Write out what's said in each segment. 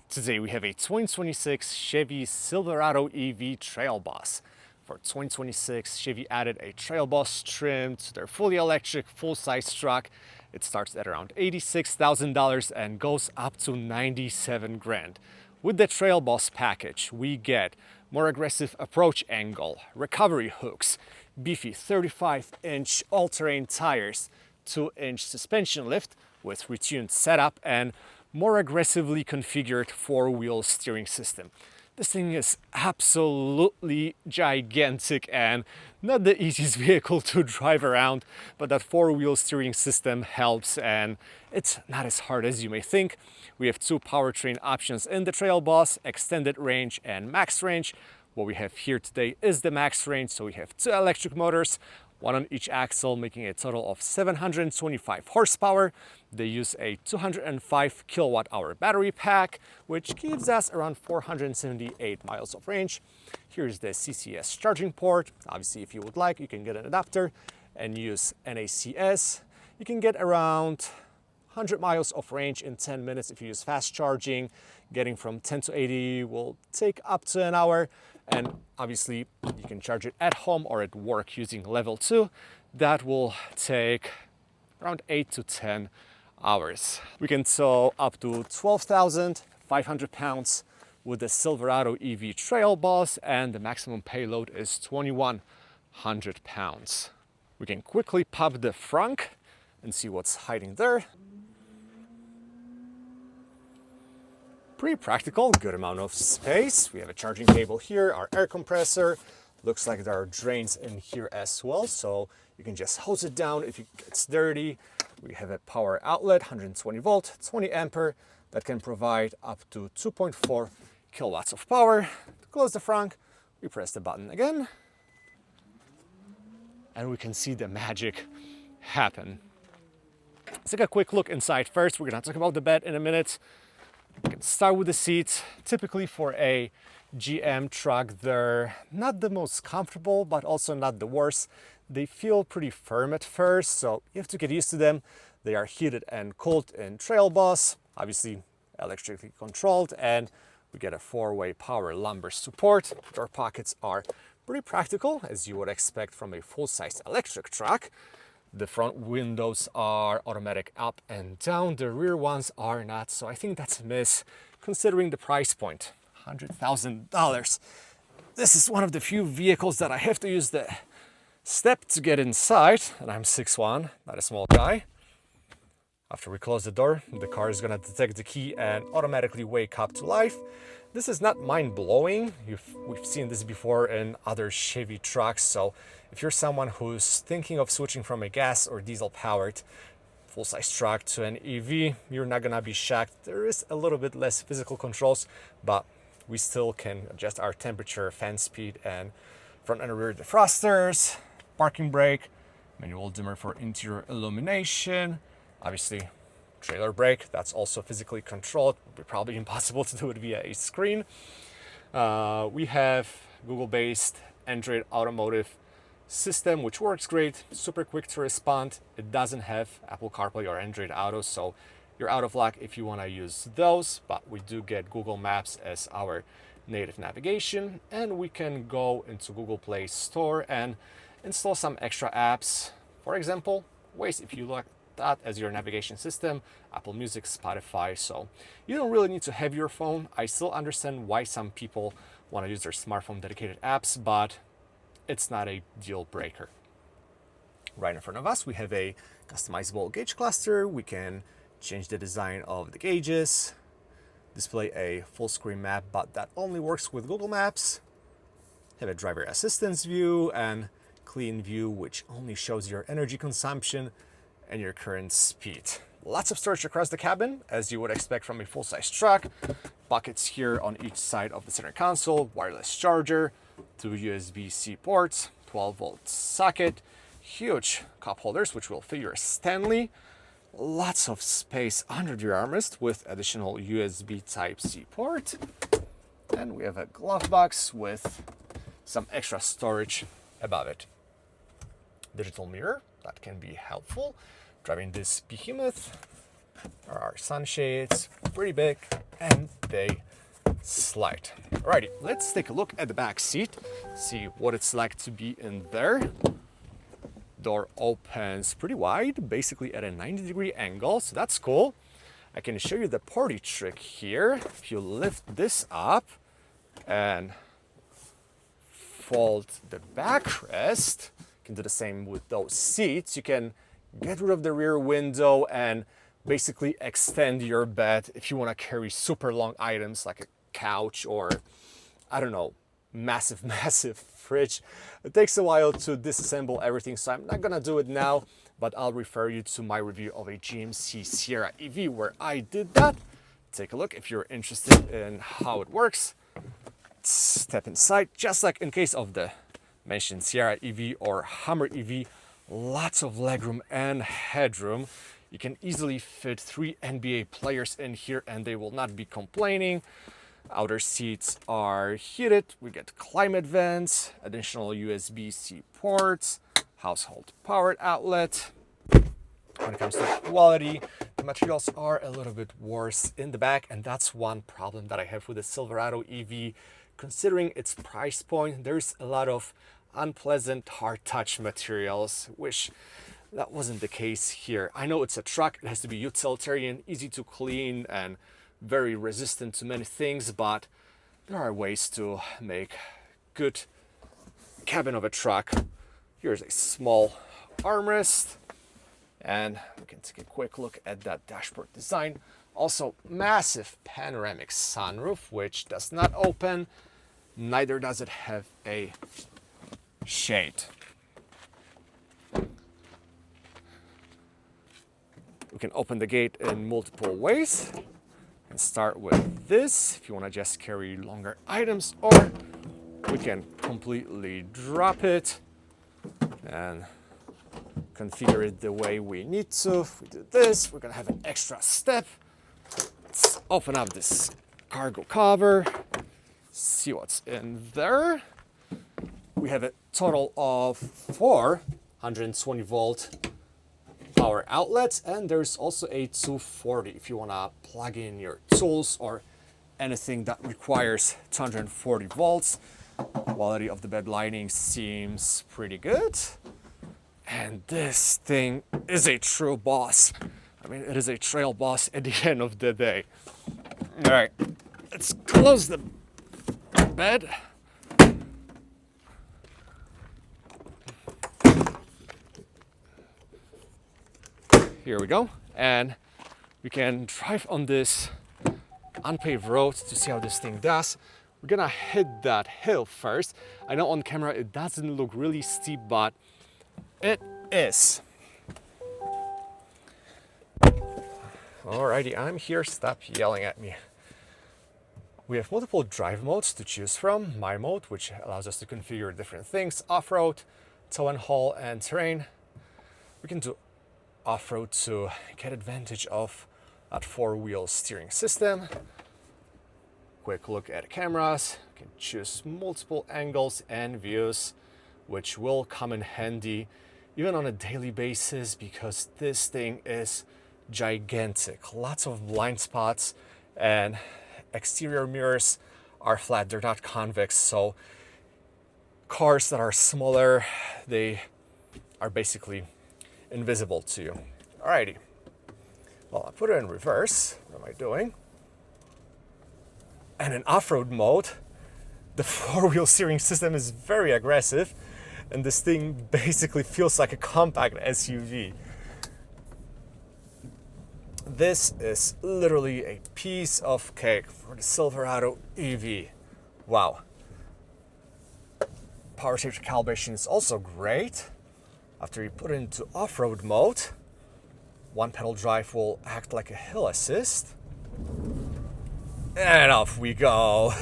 Today we have a 2026 Chevy Silverado EV Trail Boss. For 2026, Chevy added a Trail Boss trim to their fully electric, full-size truck. It starts at around $86,000 and goes up to 97 grand. With the Trail Boss package, we get more aggressive approach angle, recovery hooks, beefy 35-inch all-terrain tires, 2-inch suspension lift with retuned setup, and more aggressively configured 4-wheel steering system. This thing is absolutely gigantic and not the easiest vehicle to drive around, but that 4-wheel steering system helps, and it's not as hard as you may think. We have 2 powertrain options in the Trail Boss, extended range and max range. What we have here today is the max range, so we have 2 electric motors, 1 on each axle, making a total of 725 horsepower. They use a 205 kilowatt hour battery pack, which gives us around 478 miles of range. Here's the CCS charging port. Obviously, if you would like, you can get an adapter and use NACS. You can get around 100 miles of range in 10 minutes if you use fast charging. Getting from 10 to 80 will take up to an hour. And obviously, you can charge it at home or at work using level 2. That will take around 8 to 10 hours. We can tow up to 12,500 pounds with the Silverado EV Trail Boss, and the maximum payload is 2,100 pounds. We can quickly pop the frunk and see what's hiding there. Pretty practical, good amount of space. We have a charging cable here, our air compressor. Looks like there are drains in here as well, so you can just hose it down if it gets dirty. We have a power outlet, 120 volt, 20 ampere, that can provide up to 2.4 kilowatts of power. To close the frunk, we press the button again, and we can see the magic happen. Let's take a quick look inside first. We're gonna talk about the bed in a minute. We can start with the seats. Typically for a GM truck, they're not the most comfortable, but also not the worst. They feel pretty firm at first, so you have to get used to them. They are heated and cooled in Trail Boss, obviously electrically controlled, and we get a 4-way power lumbar support. Door pockets are pretty practical, as you would expect from a full-size electric truck. The front windows are automatic up and down. The rear ones are not, so I think that's a miss considering the price point, $100,000. This is one of the few vehicles that I have to use the step to get inside, and I'm 6'1", not a small guy. After we close the door, the car is gonna detect the key and automatically wake up to life. This is not mind-blowing. We've seen this before in other Chevy trucks, so if you're someone who's thinking of switching from a gas or diesel-powered full-size truck to an EV, you're not gonna be shocked. There is a little bit less physical controls, but we still can adjust our temperature, fan speed, and front and rear defrosters, parking brake, manual dimmer for interior illumination, obviously trailer brake, that's also physically controlled. It would be probably impossible to do it via a screen. We have Google-based Android Automotive system, which works great, super quick to respond. It doesn't have Apple CarPlay or Android Auto, so you're out of luck if you want to use those, but we do get Google Maps as our native navigation, and we can go into Google Play Store and install some extra apps. For example, Waze, if you like that as your navigation system, Apple Music, Spotify, so you don't really need to have your phone. I still understand why some people want to use their smartphone dedicated apps, but it's not a deal breaker. Right in front of us, we have a customizable gauge cluster. We can change the design of the gauges, display a full screen map, but that only works with Google Maps. Have a driver assistance view and clean view, which only shows your energy consumption and your current speed. Lots of storage across the cabin, as you would expect from a full-size truck. Pockets here on each side of the center console, wireless charger, 2 USB-C ports, 12-volt socket, huge cup holders, which will fit your Stanley. Lots of space under the armrest with additional USB Type-C port. And we have a glove box with some extra storage above it. Digital mirror, that can be helpful. Driving this behemoth are our sunshades, pretty big and they slide. Alrighty, let's take a look at the back seat, see what it's like to be in there. Door opens pretty wide, basically at a 90-degree angle, so that's cool. I can show you the party trick here. If you lift this up and fold the backrest, you can do the same with those seats. You can get rid of the rear window and basically extend your bed if you want to carry super long items like a couch or, I don't know, massive fridge. It takes a while to disassemble everything, so I'm not gonna do it now, but I'll refer you to my review of a GMC Sierra EV where I did that. Take a look if you're interested in how it works. Step inside, just like in case of the mentioned Sierra EV or Hummer EV, lots of legroom and headroom. You can easily fit 3 NBA players in here and they will not be complaining. Outer seats are heated. We get climate vents, additional USB-C ports, household power outlet. When it comes to quality, the materials are a little bit worse in the back, and that's one problem that I have with the Silverado EV. Considering its price point, there's a lot of unpleasant hard touch materials. Wish that wasn't the case here. I know it's a truck, it has to be utilitarian, easy to clean, and very resistant to many things, but there are ways to make good cabin of a truck. Here's a small armrest, and we can take a quick look at that dashboard design. Also, massive panoramic sunroof, which does not open, neither does it have a shade. We can open the gate in multiple ways. And start with this if you want to just carry longer items, or we can completely drop it and configure it the way we need to. If we do this, we're gonna have an extra step. Let's open up this cargo cover, see what's in there. We have a total of 4 120 volt power outlets, and there's also a 240 if you want to plug in your tools or anything that requires 240 volts. Quality of the bed lining seems pretty good, and this thing is a true boss. I mean, it is a trail boss at the end of the day. All right, let's close the bed. Here we go, and we can drive on this unpaved road to see how this thing does. We're gonna hit that hill first. I know on camera it doesn't look really steep, but it is. Alrighty, I'm here, stop yelling at me. We have multiple drive modes to choose from. My mode, which allows us to configure different things, off-road, tow and haul, and terrain. We can do off-road to get advantage of that 4-wheel steering system. Quick look at cameras. You can choose multiple angles and views, which will come in handy even on a daily basis because this thing is gigantic. Lots of blind spots, and exterior mirrors are flat, they're not convex, so cars that are smaller, they are basically invisible to you. Alrighty, well, I put it in reverse. What am I doing? And in off-road mode, the 4-wheel steering system is very aggressive, and this thing basically feels like a compact SUV. This is literally a piece of cake for the Silverado EV. Wow. Power safety calibration is also great. After you put it into off-road mode, one pedal drive will act like a hill assist. And off we go.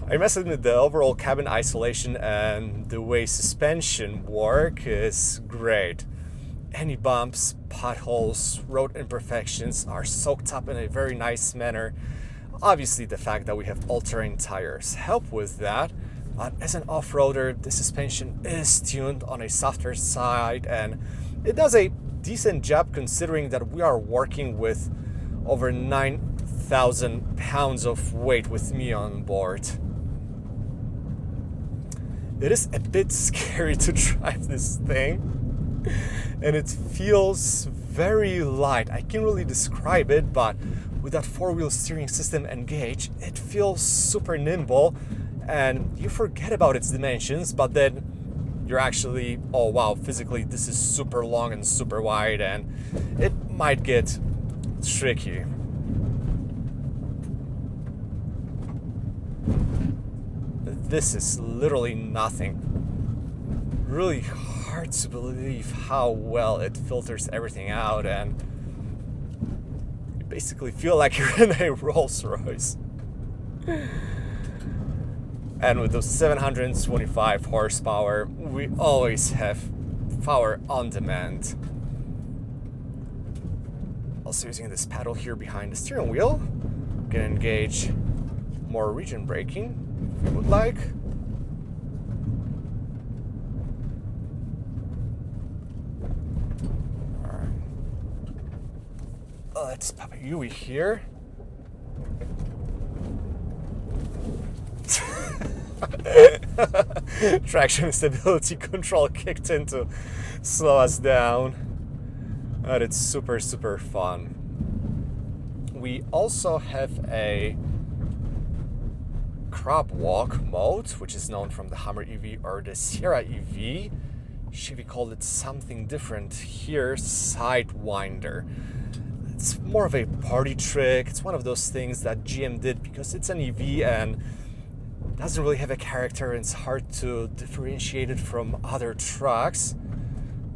I must admit the overall cabin isolation and the way suspension work is great. Any bumps, potholes, road imperfections are soaked up in a very nice manner. Obviously the fact that we have all-terrain tires help with that. As an off-roader, the suspension is tuned on a softer side and it does a decent job considering that we are working with over 9,000 pounds of weight with me on board. It is a bit scary to drive this thing, and it feels very light. I can't really describe it, but with that four-wheel steering system engaged, it feels super nimble, and you forget about its dimensions, but then you're actually, oh wow, physically this is super long and super wide, and it might get tricky. This is literally nothing. Really hard to believe how well it filters everything out, and you basically feel like you're in a Rolls Royce. And with those 725 horsepower, we always have power on demand. Also using this paddle here behind the steering wheel, you can engage more region braking if you would like. Alright. Let's pop a UE here. Traction stability control kicked in to slow us down, and it's super fun. We also have a crab walk mode, which is known from the Hummer EV or the Sierra EV. Chevy called it something different here, Sidewinder. It's more of a party trick. It's one of those things that GM did because it's an EV and doesn't really have a character, and it's hard to differentiate it from other trucks.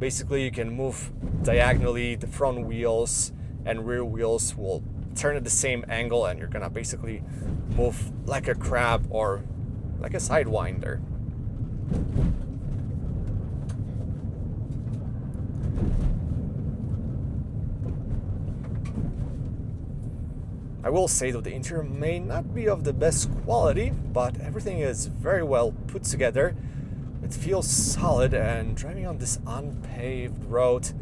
Basically, you can move diagonally, the front wheels and rear wheels will turn at the same angle, and you're gonna basically move like a crab or like a Sidewinder. I will say that the interior may not be of the best quality, but everything is very well put together. It feels solid, and driving on this unpaved road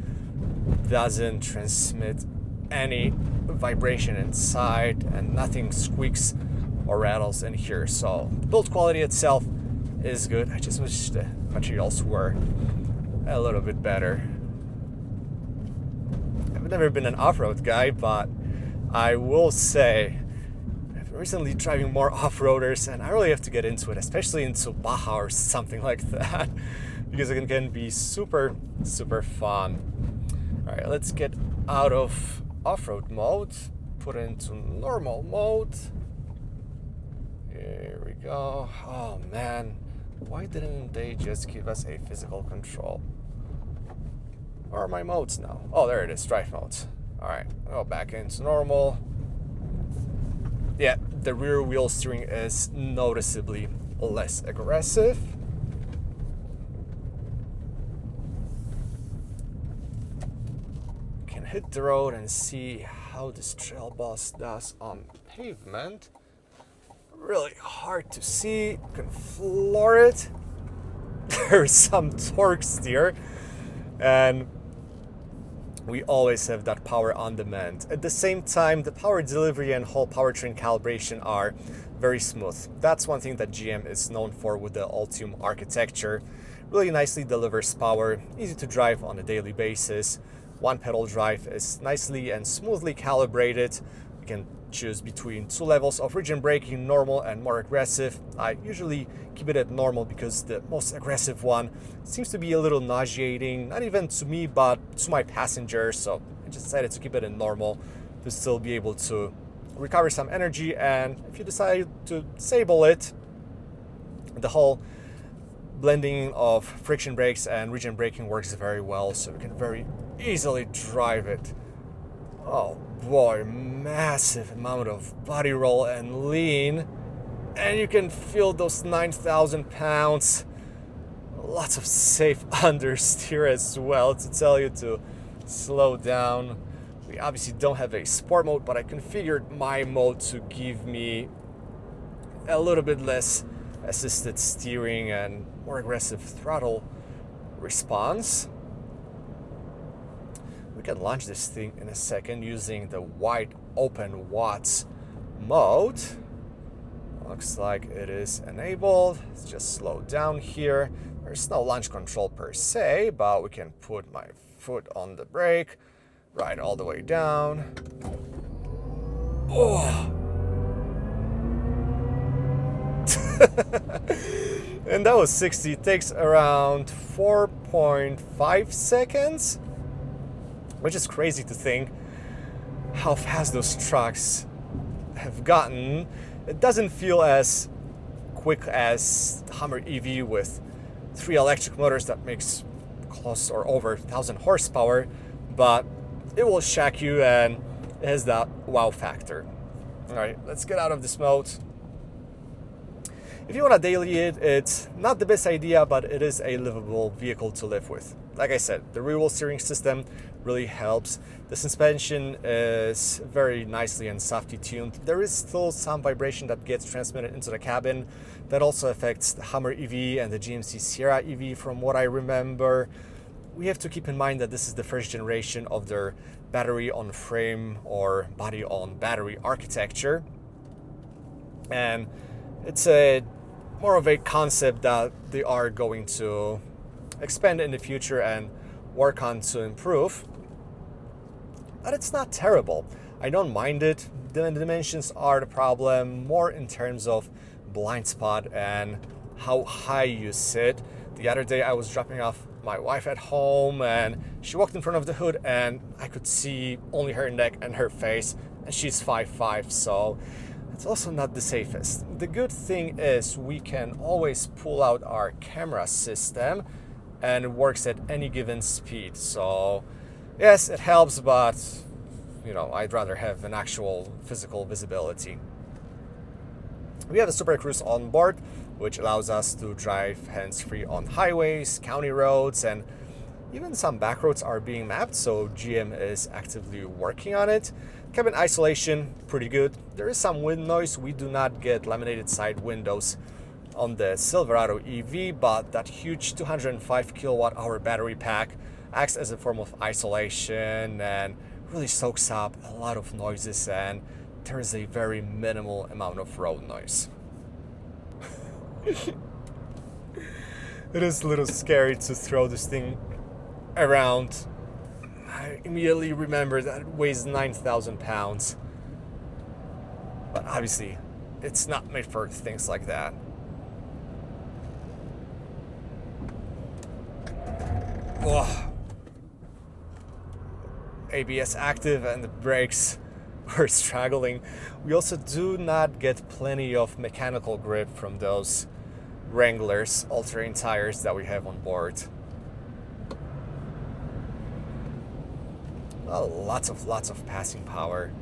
doesn't transmit any vibration inside, and nothing squeaks or rattles in here. So the build quality itself is good. I just wish the materials were a little bit better. I've never been an off-road guy, but I will say I've been recently driving more off-roaders, and I really have to get into it, especially into Baja or something like that, because it can be super fun. All right, let's get out of off-road mode, put it into normal mode. Here we go. Oh man, why didn't they just give us a physical control? Where are my modes now? Oh, there it is, drive mode. Alright, go back into normal. Yeah, the rear wheel steering is noticeably less aggressive. Can hit the road and see how this trail bus does on pavement. Really hard to see. You can floor it. There's some torque steer, and we always have that power on demand. At the same time, the power delivery and whole powertrain calibration are very smooth. That's one thing that GM is known for with the Ultium architecture. Really nicely delivers power, easy to drive on a daily basis. One pedal drive is nicely and smoothly calibrated. You can choose between two levels of region braking, normal and more aggressive. I usually keep it at normal because the most aggressive one seems to be a little nauseating, not even to me, but to my passengers. So I just decided to keep it in normal to still be able to recover some energy. And if you decide to disable it, the whole blending of friction brakes and region braking works very well, so you can very easily drive it. Oh boy, massive amount of body roll and lean, and you can feel those 9,000 pounds. Lots of safe understeer as well to tell you to slow down. We obviously don't have a sport mode, but I configured my mode to give me a little bit less assisted steering and more aggressive throttle response. We can launch this thing in a second using the wide open watts mode. Looks like it is enabled. Let's just slow down here. There's no launch control per se, but we can put my foot on the brake, ride all the way down. Oh. And that was 60. It takes around 4.5 seconds, which is crazy to think how fast those trucks have gotten. It doesn't feel as quick as the Hummer EV with 3 electric motors that makes close or over 1,000 horsepower, but it will shock you and it has that wow factor. All right, let's get out of this mode. If you want to daily it, it's not the best idea, but it is a livable vehicle to live with. Like I said, the rear wheel steering system really helps. The suspension is very nicely and softly tuned. There is still some vibration that gets transmitted into the cabin. That also affects the Hummer EV and the GMC Sierra EV from what I remember. We have to keep in mind that this is the first generation of their battery on frame or body on battery architecture. And it's more of a concept that they are going to expand in the future and work on to improve. But it's not terrible. I don't mind it. The dimensions are the problem, more in terms of blind spot and how high you sit. The other day I was dropping off my wife at home and she walked in front of the hood and I could see only her neck and her face, and she's 5'5", so it's also not the safest. The good thing is we can always pull out our camera system and it works at any given speed. So yes, it helps, but you know, I'd rather have an actual physical visibility. We have a Super Cruise on board, which allows us to drive hands-free on highways, county roads, and even some back roads are being mapped, so GM is actively working on it. Cabin isolation, pretty good. There is some wind noise. We do not get laminated side windows on the Silverado EV, but that huge 205 kilowatt hour battery pack acts as a form of isolation and really soaks up a lot of noises, and there is a very minimal amount of road noise. It is a little scary to throw this thing around. I immediately remember that it weighs 9,000 pounds. But obviously, it's not made for things like that. Oh. ABS active and the brakes are struggling. We also do not get plenty of mechanical grip from those Wranglers all-terrain tires that we have on board. Well, lots of passing power.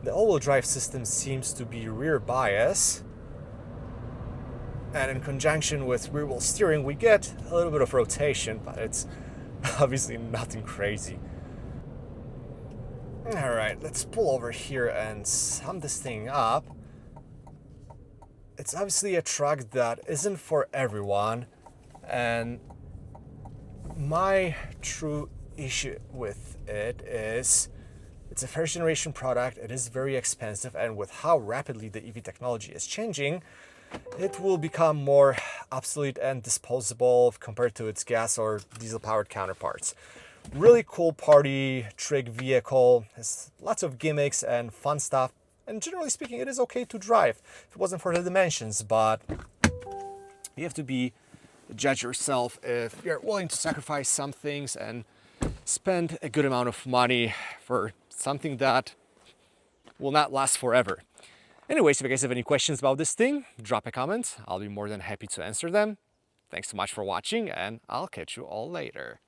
The all-wheel drive system seems to be rear bias, and in conjunction with rear wheel steering we get a little bit of rotation, but it's obviously nothing crazy. Alright, let's pull over here and sum this thing up. It's obviously a truck that isn't for everyone, and my true issue with it is it's a first generation product. It is very expensive, and with how rapidly the EV technology is changing, it will become more obsolete and disposable compared to its gas or diesel powered counterparts. Really cool party trick vehicle, has lots of gimmicks and fun stuff, and generally speaking it is okay to drive if it wasn't for the dimensions, but you have to judge yourself if you're willing to sacrifice some things and spend a good amount of money for something that will not last forever. Anyways, if you guys have any questions about this thing, drop a comment. I'll be more than happy to answer them. Thanks so much for watching, and I'll catch you all later.